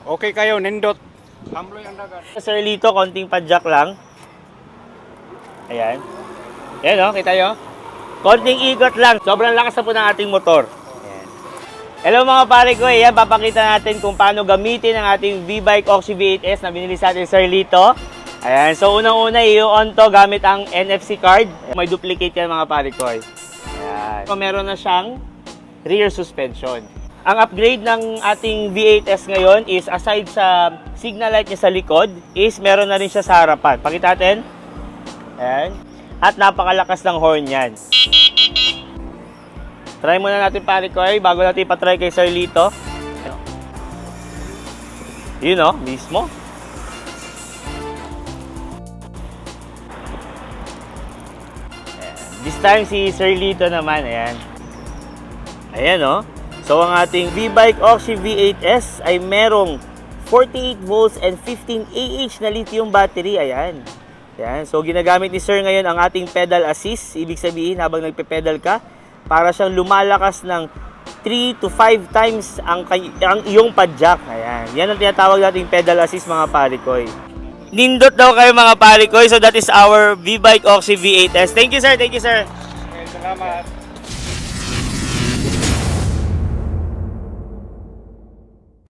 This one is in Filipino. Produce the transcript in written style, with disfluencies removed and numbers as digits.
Okay kayo, nindot. Ambloy ang dagat. Sir Lito, konting padjak lang. Ayan. Ayan o, kita nyo? Konting ikot lang. Sobrang lakas na po ng ating motor. Ayan. Hello mga pare ko, ayan, papakita natin kung paano gamitin ang ating V-Bike Oxy V8S na binili sa ating Sir Lito. Ayan, so unang-una i-on to gamit ang NFC card. May duplicate yan mga pare ko. Ayan. So meron na siyang rear suspension. Ang upgrade ng ating V8S ngayon is aside sa signal light niya sa likod, is meron na rin siya sa harapan. Pakita natin. Ayan. At napakalakas ng horn yan. Try muna natin pare ko bago natin ipatry kay Sir Lito. Yun o, mismo. Ayan. This time si Sir Lito naman. Ayan. Ayan o. So ang ating V-Bike Oxy V8S ay merong 48 volts and 15 Ah na lithium battery. Ayan. Ayan. So ginagamit ni Sir ngayon ang ating pedal assist. Ibig sabihin habang nagpe-pedal ka, para siyang lumalakas ng 3 to 5 times ang iyong padjak. Ayan. Yan ang tinatawag nating pedal assist mga parikoy. Nindot daw kayo mga parikoy. So that is our V-Bike Oxy V8S. Thank you sir. Thank you sir. Okay, salamat.